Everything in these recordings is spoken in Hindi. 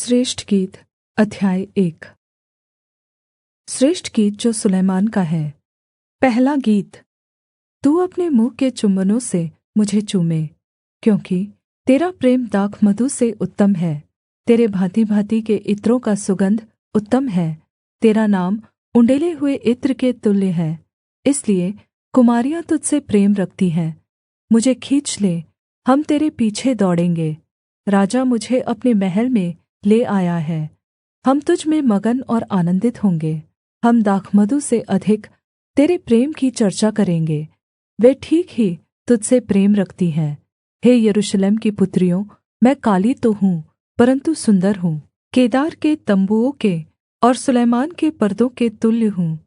श्रेष्ठ गीत अध्याय 1। श्रेष्ठ गीत जो सुलैमान का है। पहला गीत। तू अपने मुँह के चुम्बनों से मुझे चूमे, क्योंकि तेरा प्रेम दाखमधु से उत्तम है। तेरे भाँति-भाँति के इत्रों का सुगंध उत्तम है। तेरा नाम उण्डेले हुए इत्र के तुल्य है, इसलिए कुमारियाँ तुझसे प्रेम रखती हैं। मुझे खींच ले, हम तेरे पीछे दौड़ेंगे। राजा मुझे अपने महल में ले आया है, हम तुझ में मगन और आनन्दित होंगे। हम दाखमधु से अधिक तेरे प्रेम की चर्चा करेंगे। वे ठीक ही तुझसे प्रेम रखती हैं। हे यरूशलेम की पुत्रियों, मैं काली तो हूँ, परन्तु सुन्दर हूँ। केदार के तम्बुओं के और सुलैमान के पर्दों के तुल्य हूँ।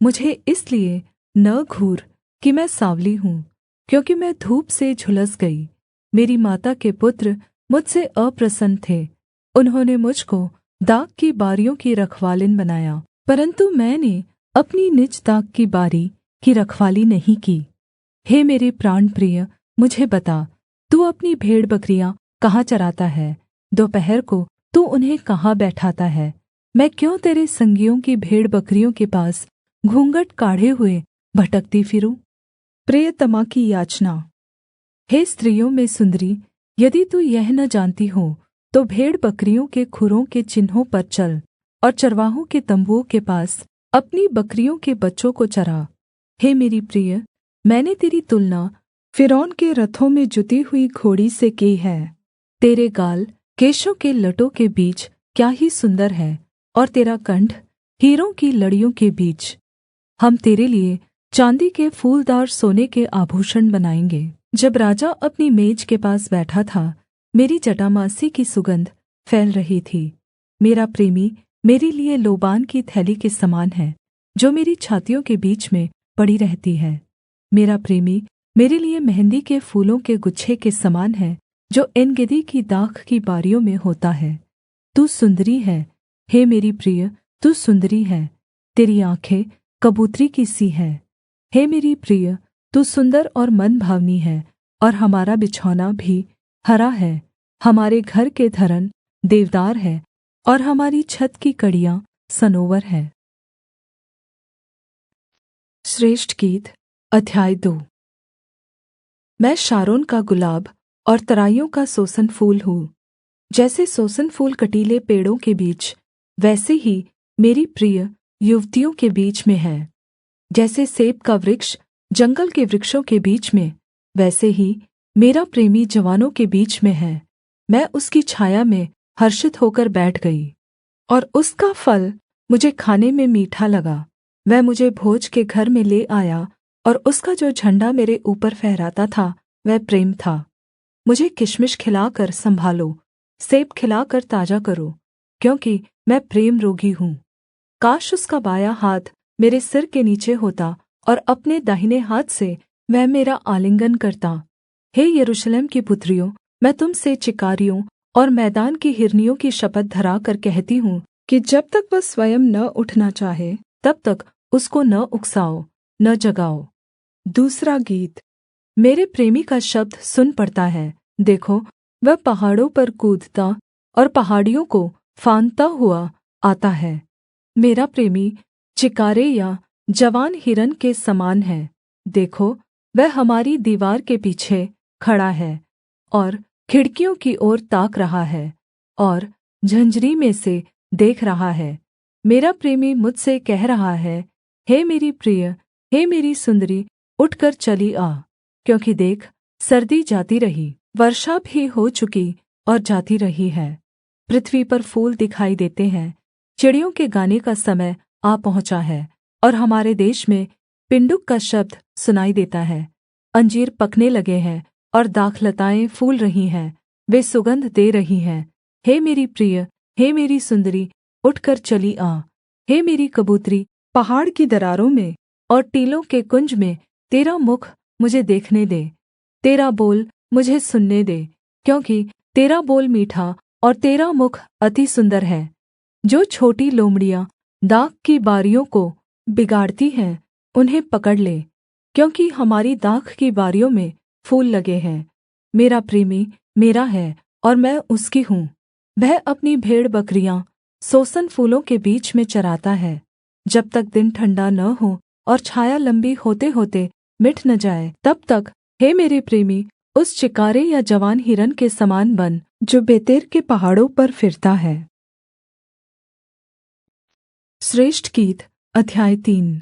मुझे इसलिए न घूर कि मैं साँवली हूँ, क्योंकि मैं धूप से झुलस गई। मेरी माता के पुत्र मुझसे अप्रसन्न थे, उन्होंने मुझको दाख की बारियों की रखवालिन बनाया, परन्तु मैंने अपनी निज दाख की बारी की रखवाली नहीं की। हे मेरे प्राणप्रिय, मुझे बता, तू अपनी भेड़बकरियाँ कहाँ चराता है? दोपहर को तू उन्हें कहाँ बैठाता है? मैं क्यों तेरे संगियों की भेड़बकरियों के पास घूँघट काढ़े हुए भटकती फिरूँ? प्रियतमा की याचना। हे स्त्रियों में सुन्दरी, यदि तू यह न जानती हो, तो भेड़बकरियों के खुरों के चिन्हों पर चल और चरवाहों के तम्बुओं के पास अपनी बकरियों के बच्चों को चरा। हे मेरी प्रिय, मैंने तेरी तुलना फ़िरौन के रथों में जुती हुई घोड़ी से की है। तेरे गाल केशों के लटों के बीच क्या ही सुन्दर है, और तेरा कंठ हीरों की लड़ियों के बीच। हम तेरे लिए चाँदी के फूलदार सोने के आभूषण बनाएँगे। जब राजा अपनी मेज के पास बैठा था, मेरी जटामासी की सुगंध फैल रही थी। मेरा प्रेमी मेरे लिए लोबान की थैली के समान है, जो मेरी छातियों के बीच में पड़ी रहती है। मेरा प्रेमी मेरे लिए मेहंदी के फूलों के गुच्छे के समान है, जो एनगेदी की दाख की बारियों में होता है। तू सुंदरी है, हे मेरी प्रिय, तू सुंदरी है। तेरी आँखें कबूतरी की सी हैं। हे मेरी प्रिय, तू सुन्दर और मनभावनी है, और हमारा बिछौना भी हरा है। हमारे घर के धरन देवदार है, और हमारी छत की कड़ियाँ सनोवर है। श्रेष्ठ गीत अध्याय 2। मैं शारोन का गुलाब और तराइयों का सोसन फूल हूँ। जैसे सोसन फूल कटीले पेड़ों के बीच, वैसे ही मेरी प्रिय युवतियों के बीच में है। जैसे सेब का वृक्ष जंगल के वृक्षों के बीच में, वैसे ही मेरा प्रेमी जवानों के बीच में है। मैं उसकी छाया में हर्षित होकर बैठ गई, और उसका फल मुझे खाने में मीठा लगा। वह मुझे भोज के घर में ले आया, और उसका जो झण्डा मेरे ऊपर फहराता था, वह प्रेम था। मुझे किशमिश खिलाकर संभालो, सेब खिलाकर ताजा करो, क्योंकि मैं प्रेम रोगी हूँ। काश उसका बायाँ हाथ मेरे सिर के नीचे होता, और अपने दाहिने हाथ से वह मेरा आलिंगन करता। हे यरूशलेम की पुत्रियों, मैं तुम से चिकारियों और मैदान की हिरनियों की शपथ धराकर कहती हूँ कि जब तक वह स्वयं न उठना चाहे, तब तक उसको न उकसाओ, न जगाओ। दूसरा गीत। मेरे प्रेमी का शब्द सुन पड़ता है। देखो, वह पहाड़ों पर कूदता और पहाड़ियों को फांदता हुआ आता है। मेरा प्रेमी चिकारे या जवान हिरन के समान है। देखो, वह हमारी दीवार के पीछे खड़ा है, और खिड़कियों की ओर ताक रहा है, और झंझरी में से देख रहा है। मेरा प्रेमी मुझसे कह रहा है, हे मेरी प्रिय, हे मेरी सुंदरी, उठकर चली आ, क्योंकि देख, सर्दी जाती रही, वर्षा भी हो चुकी और जाती रही है। पृथ्वी पर फूल दिखाई देते हैं, चिड़ियों के गाने का समय आ पहुँचा है, और हमारे देश में पिण्डुक का शब्द सुनाई देता है। अंजीर पकने लगे हैं, और दाखलताएँ फूल रही हैं, वे सुगंध दे रही हैं। हे मेरी प्रिय, हे मेरी सुंदरी, उठकर चली आ। हे मेरी कबूतरी, पहाड़ की दरारों में और टीलों के कुंज में तेरा मुख मुझे देखने दे, तेरा बोल मुझे सुनने दे, क्योंकि तेरा बोल मीठा और तेरा मुख अति सुन्दर है। जो छोटी लोमड़ियाँ दाख की बारियों को बिगाड़ती हैं, उन्हें पकड़ ले, क्योंकि हमारी दाख की बारियों में फूल लगे हैं। मेरा प्रेमी मेरा है, और मैं उसकी हूँ, वह अपनी भेड़ बकरियाँ सोसन फूलों के बीच में चराता है। जब तक दिन ठण्डा न हो और छाया लम्बी होते होते मिट न जाए, तब तक हे मेरे प्रेमी उस चिकारे या जवान हिरन के समान बन जो बेतेर के पहाड़ों पर फिरता है। श्रेष्ठ गीत अध्याय 3।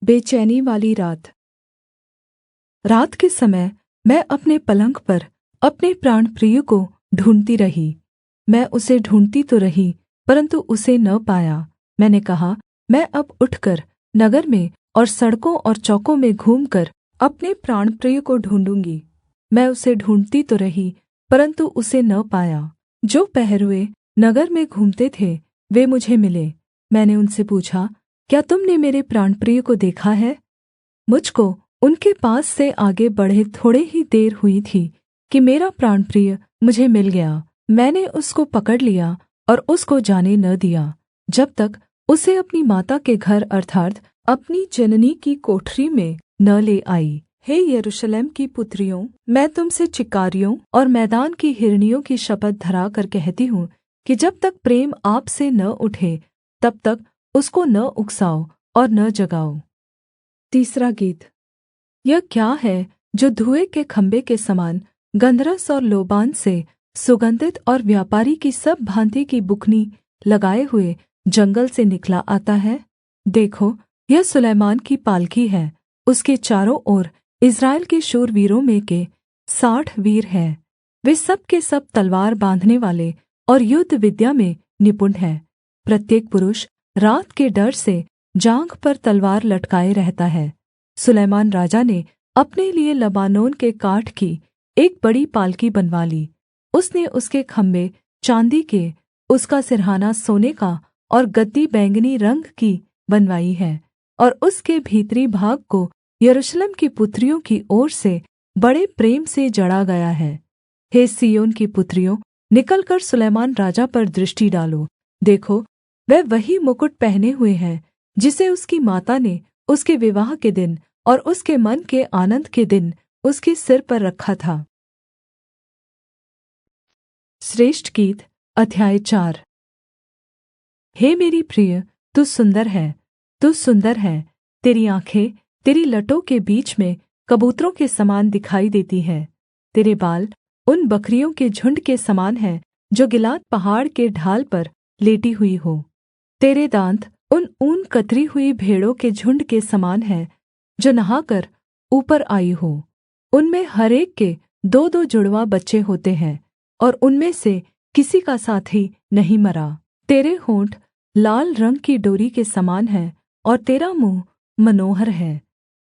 बेचैनी वाली रात। रात के समय मैं अपने पलंग पर अपने प्राणप्रिय को ढूँढ़ती रही। मैं उसे ढूँढ़ती तो रही, परन्तु उसे न पाया। मैंने कहा, मैं अब उठकर नगर में और सड़कों और चौकों में घूमकर अपने प्राणप्रिय को ढूँढ़ूँगी। मैं उसे ढूँढ़ती तो रही, परन्तु उसे न पाया। जो पहरुए नगर में घूमते थे वे मुझे मिले। मैंने उनसे पूछा, क्या तुमने मेरे प्राणप्रिय को देखा है? मुझको उनके पास से आगे बढ़े थोड़े ही देर हुई थी कि मेरा प्राणप्रिय मुझे मिल गया। मैंने उसको पकड़ लिया और उसको जाने न दिया, जब तक उसे अपनी माता के घर अर्थात् अपनी जननी की कोठरी में न ले आई। हे यरूशलेम की पुत्रियों, मैं तुम से चिकारियों और मैदान की हिरनियों की शपथ धराकर कहती हूँ कि जब तक प्रेम आप से न उठे, तब तक उसको न उकसाओ और न जगाओ। तीसरा गीत। यह क्या है जो धुएँ के खम्भे के समान गन्धरस और लोबान से सुगन्धित और व्यापारी की सब भाँति की बुकनी लगाए हुए जंगल से निकला आता है? देखो, यह सुलैमान की पालकी है। उसके चारों ओर इस्राएल के शूरवीरों में के 60 वीर हैं। वे सब के सब तलवार बाँधने वाले और युद्ध विद्या में निपुण हैं। प्रत्येक पुरुष रात के डर से जाँघ पर तलवार लटकाए रहता है। सुलैमान राजा ने अपने लिए लबानोन के काठ की एक बड़ी पालकी बनवा ली। उसने उसके खम्भे चाँदी के, उसका सिरहाना सोने का और गद्दी बैंगनी रंग की बनवाई है, और उसके भीतरी भाग को यरूशलेम की पुत्रियों की ओर से बड़े प्रेम से जड़ा गया है। हे सिय्योन की पुत्रियों, निकलकर सुलैमान राजा पर दृष्टि डालो। देखो, वह वही मुकुट पहने हुए है जिसे उसकी माता ने उसके विवाह के दिन और उसके मन के आनन्द के दिन उसके सिर पर रखा था। श्रेष्ठ गीत अध्याय 4। हे मेरी प्रिय, तू सुन्दर है, तू सुन्दर है। तेरी आँखें तेरी लटों के बीच में कबूतरों के समान दिखाई देती हैं। तेरे बाल उन बकरियों के झुण्ड के समान हैं जो गिलाद पहाड़ के ढाल पर लेटी हुई हो। तेरे दाँत उन ऊन कतरी हुई भेड़ों के झुण्ड के समान हैं जो नहाकर ऊपर आई हो। उनमें हर एक के 2-2 जुड़वा बच्चे होते हैं, और उनमें से किसी का साथी नहीं मरा। तेरे होंठ लाल रंग की डोरी के समान हैं, और तेरा मुँह मनोहर है।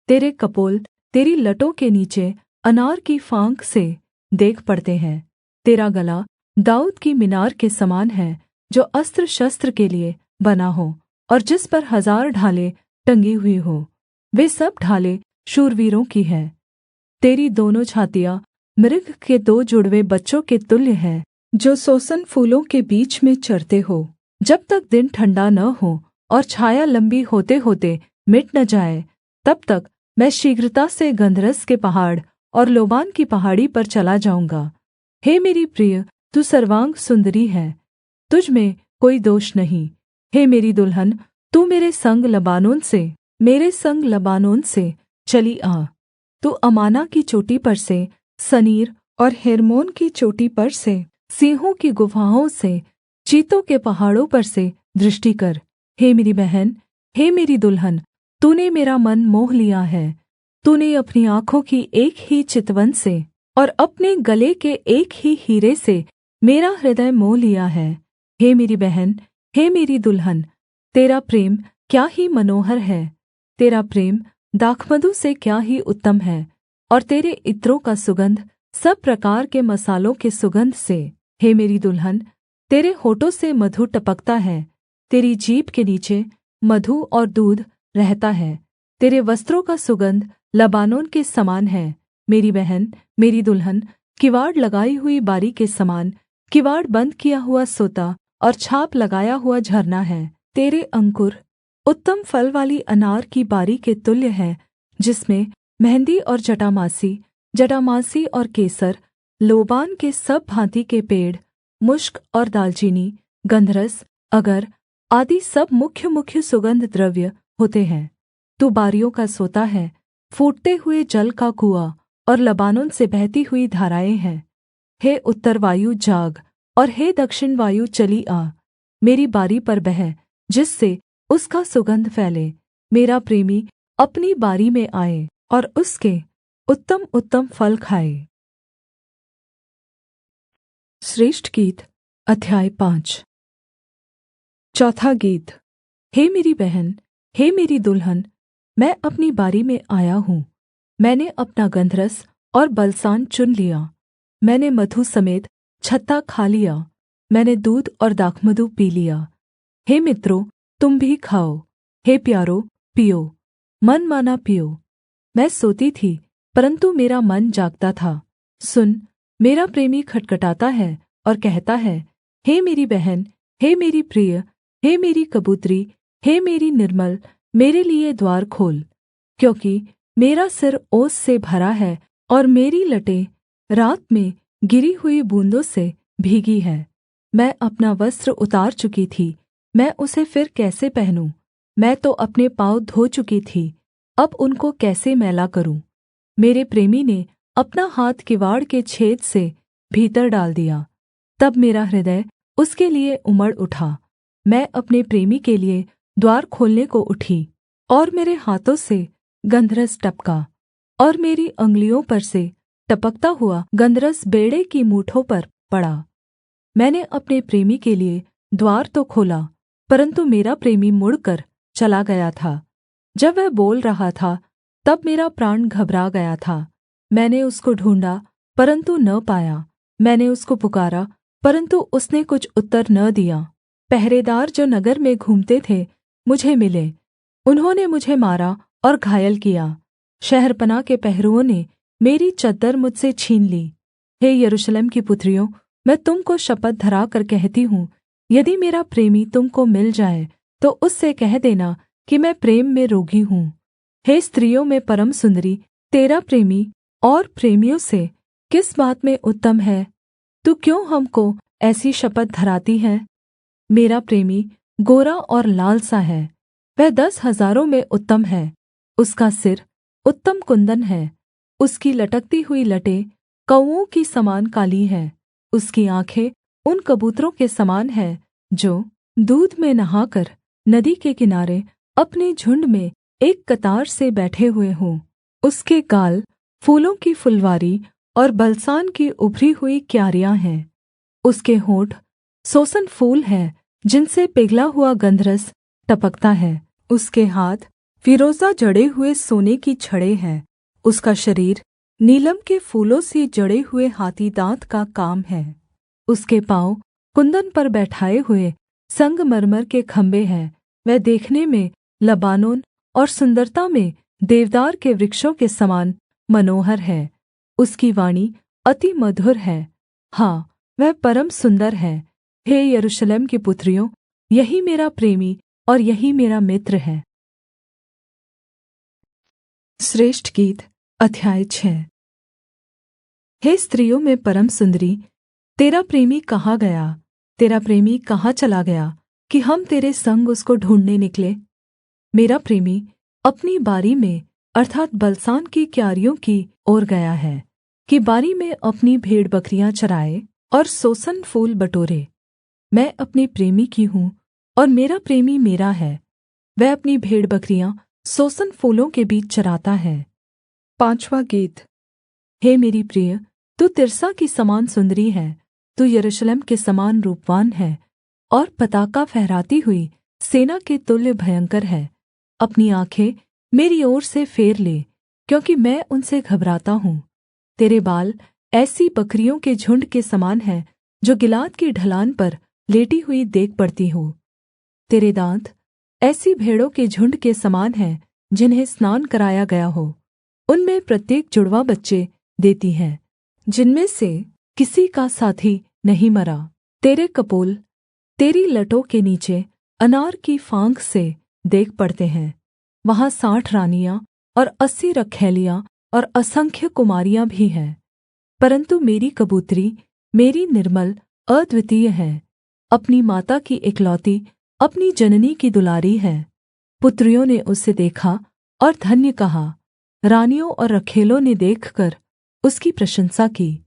तेरे कपोल तेरी लटों के नीचे अनार की फाँक से देख पड़ते हैं। तेरा गला दाऊद की मीनार के समान है, जो अस्त्र शस्त्र के लिए बना हो और जिस पर 1000 ढालें टंगी हुई हो। वे सब ढालें शूरवीरों की हैं। तेरी दोनों छातियाँ मृग के 2 जुड़वे बच्चों के तुल्य हैं, जो सोसन फूलों के बीच में चरते हो। जब तक दिन ठण्डा न हो और छाया लम्बी होते होते मिट न जाए, तब तक मैं शीघ्रता से गन्धरस के पहाड़ और लोबान की पहाड़ी पर चला जाऊँगा। हे मेरी प्रिय, तू सर्वांग सुंदरी है, तुझ में कोई दोष नहीं। हे मेरी दुल्हन, तू मेरे संग लबानोन से चली आ। तू अमाना की चोटी पर से, सनीर और हेर्मोन की चोटी पर से, सिंहों की गुफाओं से, चीतों के पहाड़ों पर से दृष्टि कर। हे मेरी बहन, हे मेरी दुल्हन, तूने मेरा मन मोह लिया है। तूने अपनी आँखों की एक ही चितवन से और अपने गले के एक ही हीरे से मेरा हृदय मोह लिया है। हे मेरी बहन, हे मेरी दुल्हन, तेरा प्रेम क्या ही मनोहर है। तेरा प्रेम दाखमधु से क्या ही उत्तम है, और तेरे इत्रों का सुगन्ध सब प्रकार के मसालों के सुगन्ध से। हे मेरी दुल्हन, तेरे होठों से मधु टपकता है, तेरी जीभ के नीचे मधु और दूध रहता है। तेरे वस्त्रों का सुगन्ध लबानोन के समान है। मेरी बहन, मेरी दुल्हन, किवाड़ लगाई हुई बारी के समान, किवाड़ बन्द किया हुआ सोता और छाप लगाया हुआ झरना है। तेरे अंकुर उत्तम फल वाली अनार की बारी के तुल्य है, जिसमें मेंहदी और जटामासी और केसर, लोबान के सब भाँति के पेड़, मुश्क और दालचीनी, गन्धरस, अगर आदि सब मुख्य मुख्य सुगन्ध द्रव्य होते हैं। तू बारियों का सोता है, फूटते हुए जल का कुआँ और लबानोन से बहती हुई धाराएँ हैं। हे उत्तर वायु जाग, और हे दक्षिण वायु चली आ। मेरी बारी पर बह, जिससे उसका सुगन्ध फैले। मेरा प्रेमी अपनी बारी में आए और उसके उत्तम उत्तम फल खाए। श्रेष्ठ गीत अध्याय 5। चौथा गीत। हे मेरी बहन, हे मेरी दुल्हन, मैं अपनी बारी में आया हूँ। मैंने अपना गन्धरस और बलसान चुन लिया। मैंने मधु समेत छत्ता खा लिया। मैंने दूध और दाखमधु पी लिया। हे मित्रों, तुम भी खाओ। हे प्यारों, पियो, मनमाना पियो। मैं सोती थी, परन्तु मेरा मन जागता था। सुन, मेरा प्रेमी खटखटाता है और कहता है, हे मेरी बहन, हे मेरी प्रिय, हे मेरी कबूतरी, हे मेरी निर्मल, मेरे लिए द्वार खोल। क्योंकि मेरा सिर ओस से भरा है और मेरी लटें रात में गिरी हुई बूँदों से भीगी है। मैं अपना वस्त्र उतार चुकी थी, मैं उसे फिर कैसे पहनूँ? मैं तो अपने पाँव धो चुकी थी, अब उनको कैसे मैला करूँ? मेरे प्रेमी ने अपना हाथ किवाड़ के छेद से भीतर डाल दिया। तब मेरा हृदय उसके लिए उमड़ उठा। मैं अपने प्रेमी के लिए द्वार खोलने को उठी, और मेरे हाथों से गन्धरस टपका, और मेरी अंगुलियों पर से टपकता हुआ गन्धरस बेंड़े की मूठों पर पड़ा। मैंने अपने प्रेमी के लिए द्वार तो खोला, परन्तु मेरा प्रेमी मुड़कर चला गया था। जब वह बोल रहा था, तब मेरा प्राण घबरा गया था। मैंने उसको ढूँढ़ा, परन्तु न पाया। मैंने उसको पुकारा, परन्तु उसने कुछ उत्तर न दिया। पहरेदार जो नगर में घूमते थे, मुझे मिले। उन्होंने मुझे मारा और घायल किया। शहरपनाह के पहरुओं ने मेरी चद्दर मुझसे छीन ली। हे यरूशलेम की पुत्रियों, मैं तुम को शपथ धराकर कहती हूँ, यदि मेरा प्रेमी तुम को मिल जाए, तो उससे कह देना कि मैं प्रेम में रोगी हूँ। हे स्त्रियों में परम सुंदरी, तेरा प्रेमी और प्रेमियों से किस बात में उत्तम है? तू क्यों हमको ऐसी शपथ धराती है? मेरा प्रेमी गोरा और लाल सा है, वह 10,000 में उत्तम है। उसका सिर उत्तम कुन्दन है, उसकी लटकती हुई लटें कौओं की समान काली हैं। उसकी आँखें उन कबूतरों के समान हैं जो दूध में नहाकर नदी के किनारे अपने झुण्ड में एक कतार से बैठे हुए हों। उसके गाल फूलों की फुलवारी और बलसान की उभरी हुई क्यारियाँ हैं। उसके होंठ सोसन फूल हैं, जिनसे पिघला हुआ गन्धरस टपकता है। उसके हाथ फीरोजा जड़े हुए सोने की छड़ें हैं। उसका शरीर नीलम के फूलों से जड़े हुए हाथी दाँत का काम है। उसके पाँव कुन्दन पर बैठाए हुए संगमरमर के खम्भे हैं। वह देखने में लबानोन और सुन्दरता में देवदार के वृक्षों के समान मनोहर है। उसकी वाणी अति मधुर है, हाँ, वह परम सुन्दर है। हे यरूशलेम की पुत्रियों, यही मेरा प्रेमी और यही मेरा मित्र है। श्रेष्ठ गीत अध्याय 6। हे स्त्रियों में परम सुंदरी, तेरा प्रेमी कहाँ गया? तेरा प्रेमी कहाँ चला गया कि हम तेरे संग उसको ढूँढ़ने निकले? मेरा प्रेमी अपनी बारी में अर्थात् बलसान की क्यारियों की ओर गया है, कि बारी में अपनी भेड़बकरियाँ चराए और सोसन फूल बटोरे। मैं अपने प्रेमी की हूँ और मेरा प्रेमी मेरा है। वह अपनी भेड़बकरियाँ सोसन फूलों के बीच चराता है। 5वां गीत। हे मेरी प्रिय, तू तिर्सा की समान सुंदरी है, तू यरूशलेम के समान रूपवान है और पताका फहराती हुई सेना के तुल्य भयंकर है। अपनी आँखें मेरी ओर से फेर ले, क्योंकि मैं उनसे घबराता हूँ। तेरे बाल ऐसी बकरियों के झुण्ड के समान हैं जो गिलाद की ढलान पर लेटी हुई देख पड़ती हो। तेरे दाँत ऐसी भेड़ों के झुण्ड के समान हैं जिन्हें स्नान कराया गया हो। उनमें प्रत्येक जुड़वा बच्चे देती है, जिनमें से किसी का साथी नहीं मरा। तेरे कपोल तेरी लटों के नीचे अनार की फाँक से देख पड़ते हैं। वहाँ 60 रानियाँ और 80 रखैलियाँ और असंख्य कुमारियाँ भी हैं। परन्तु मेरी कबूतरी, मेरी निर्मल अद्वितीय है, अपनी माता की इकलौती, अपनी जननी की दुलारी है। पुत्रियों ने उसे देखा और धन्य कहा, रानियों और रखैलों ने देखकर उसकी प्रशंसा की।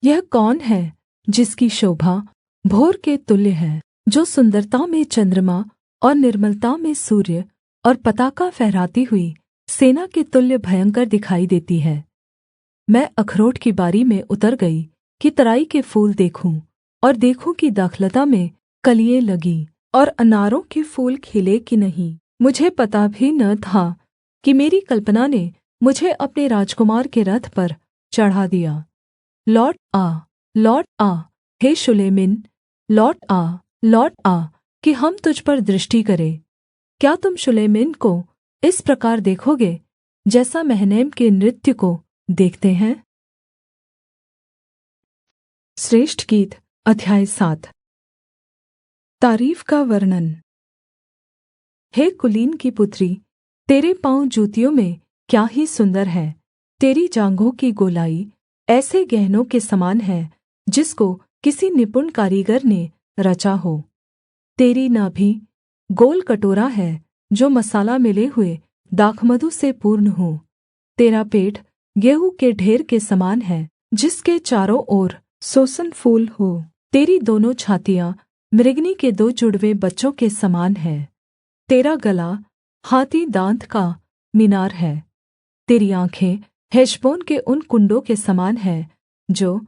यह कौन है जिसकी शोभा भोर के तुल्य है, जो सुन्दरता में चन्द्रमा और निर्मलता में सूर्य और पताका फहराती हुई सेना के तुल्य भयंकर दिखाई देती है। मैं अखरोट की बारी में उतर गई कि तराई के फूल देखूं, और देखूं कि दाखलता में कलियाँ लगीं और अनारों के फूल खिले कि नहीं। मुझे पता भी न था कि मेरी कल्पना ने मुझे अपने राजकुमार के रथ पर चढ़ा दिया। लौट आ, हे शुलेमिन, लौट आ कि हम तुझ पर दृष्टि करें। क्या तुम शुलेमिन को इस प्रकार देखोगे जैसा महनैम के नृत्य को देखते हैं? श्रेष्ठ गीत अध्याय 7। तारीफ का वर्णन। हे कुलीन की पुत्री, तेरे पाँव जूतियों में क्या ही सुन्दर है। तेरी जाँघों की गोलाई ऐसे गहनों के समान है जिसको किसी निपुण कारीगर ने रचा हो। तेरी नाभि गोल कटोरा है जो मसाला मिले हुए दाखमधु से पूर्ण हो। तेरा पेट गेहूँ के ढेर के समान है जिसके चारों ओर सोसन फूल हो। तेरी दोनों छातियाँ मृगनी के 2 जुड़वे बच्चों के समान है। तेरा गला हाथी दाँत का मीनार है। तेरी आँखें हेशबोन के उन कुंडों के समान है जो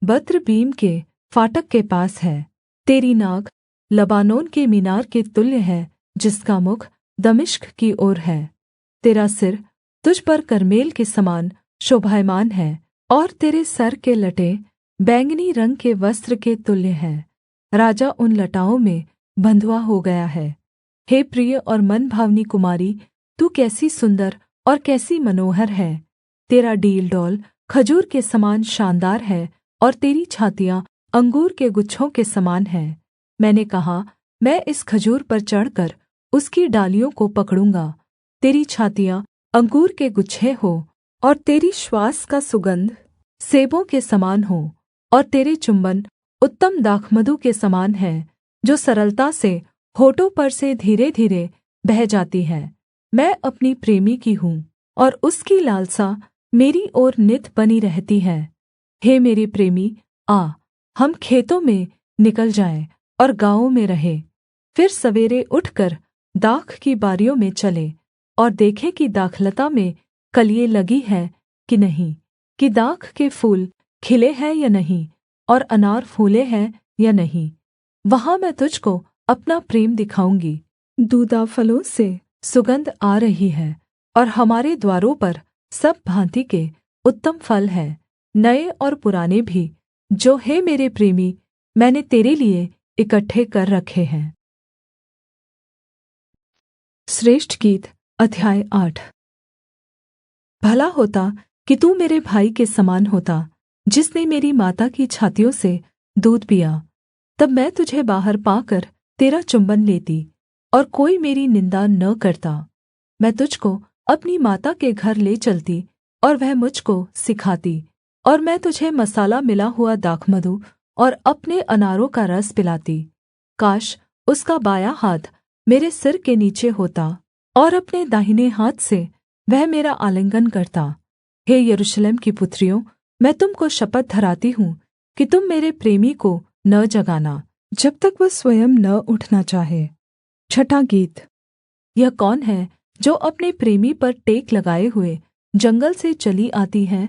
बत्रबीम के फाटक के पास है। तेरी नाक लबानोन के मीनार के तुल्य है जिसका मुख दमिश्क की ओर है। तेरा सिर तुझ पर करमेल के समान शोभायमान है और तेरे सर के लटे बैंगनी रंग के वस्त्र के तुल्य हैं। राजा उन लटाओं में बंधुआ हो गया है। हे प्रिय और मनभावनी कुमारी, तू कैसी सुन्दर और कैसी मनोहर है। तेरा डील डौल खजूर के समान शानदार है और तेरी छातियाँ अंगूर के गुच्छों के समान हैं। मैंने कहा, मैं इस खजूर पर चढ़कर उसकी डालियों को पकड़ूँगा। तेरी छातियाँ अंगूर के गुच्छे हो और तेरी श्वास का सुगंध सेबों के समान हो, और तेरे चुम्बन उत्तम दाखमधु के समान है जो सरलता से होठों पर से धीरे धीरे बह जाती है। मैं अपनी प्रेमी की हूँ और उसकी लालसा मेरी ओर नित बनी रहती है। हे मेरे प्रेमी, आ, हम खेतों में निकल जाएँ और गाँवों में रहें। फिर सवेरे उठकर दाख की बारियों में चलें और देखें कि दाखलता में कलियाँ लगी हैं कि नहीं, कि दाख के फूल खिले हैं या नहीं, और अनार फूले हैं या नहीं। वहाँ मैं तुझको अपना प्रेम दिखाऊँगी। दूदा फलों से सुगंध आ रही है और हमारे द्वारों पर सब भाँति के उत्तम फल हैं, नए और पुराने भी, जो हे मेरे प्रेमी मैंने तेरे लिये इकट्ठे कर रखे हैं। श्रेष्ठ गीत अध्याय 8। भला होता कि तू मेरे भाई के समान होता, जिसने मेरी माता की छातियों से दूध पिया। तब मैं तुझे बाहर पाकर तेरा चुम्बन लेती और कोई मेरी निन्दा न करता। मैं तुझको अपनी माता के घर ले चलती और वह मुझको सिखाती, और मैं तुझे मसाला मिला हुआ दाखमधु और अपने अनारों का रस पिलाती। काश उसका बायाँ हाथ मेरे सिर के नीचे होता और अपने दाहिने हाथ से वह मेरा आलिंगन करता। हे यरूशलेम की पुत्रियों, मैं तुम को शपथ धराती हूँ कि तुम मेरे प्रेमी को न जगाना जब तक वह स्वयं न उठना चाहे। छठा गीत। यह कौन है जो अपने प्रेमी पर टेक लगाए हुए जंगल से चली आती है?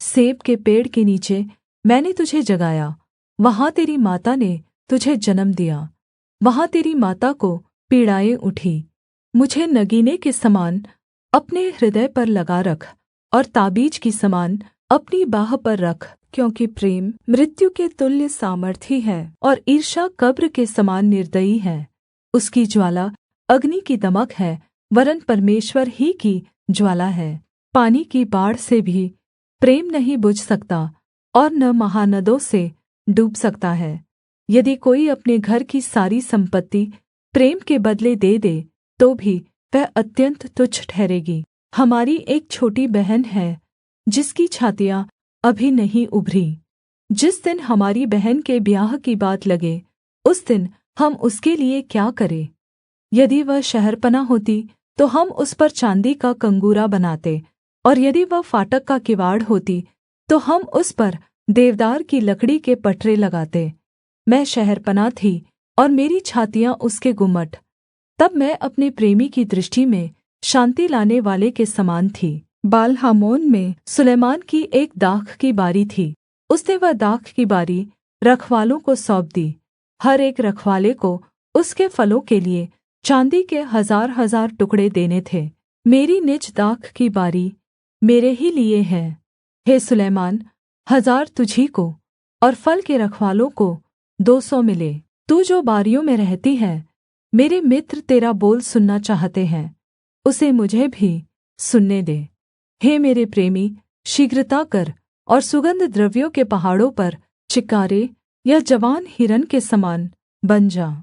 सेब के पेड़ के नीचे मैंने तुझे जगाया, वहाँ तेरी माता ने तुझे जन्म दिया। वहाँ तेरी माता को पीड़ाएँ उठी। मुझे नगीने के समान अपने हृदय पर लगा रख और ताबीज की समान अपनी बाह पर रख, क्योंकि प्रेम मृत्यु के तुल्य सामर्थी है और ईर्ष्या कब्र के समान निर्दयी है। उसकी ज्वाला अग्नि की दमक है, वरन् परमेश्वर ही की ज्वाला है। पानी की बाढ़ से भी प्रेम नहीं बुझ सकता और न महानदों से डूब सकता है। यदि कोई अपने घर की सारी सम्पत्ति प्रेम के बदले दे दे, तो भी वह अत्यन्त तुच्छ ठहरेगी। हमारी एक छोटी बहन है जिसकी छातियाँ अभी नहीं उभरी, जिस दिन हमारी बहन के ब्याह की बात लगे, उस दिन हम उसके लिये क्या करें? यदि वह शहरपनाह होती तो हम उस पर चाँदी का कंगूरा बनाते, और यदि वह फाटक का किवाड़ होती तो हम उस पर देवदार की लकड़ी के पटरे लगाते। मैं शहरपनाह थी और मेरी छातियाँ उसके गुम्मट। तब मैं अपने प्रेमी की दृष्टि में शान्ति लाने वाले के समान थी। बाल-हामोन में सुलैमान की एक दाख की बारी थी। उसने वह दाख की बारी रखवालों को सौंप दी। हर एक रखवाले को उसके फलों के लिये चाँदी के 1000-1000 टुकड़े देने थे। मेरी निज दाख की बारी मेरे ही लिये है। हे सुलैमान, 1000 तुझी को और फल के रखवालों को 200 मिले। तू जो बारियों में रहती है, मेरे मित्र तेरा बोल सुनना चाहते हैं, उसे मुझे भी सुनने दे। हे मेरे प्रेमी, शीघ्रता कर और सुगन्ध द्रव्यों के पहाड़ों पर चिकारे या जवान हिरन के समान बन जा।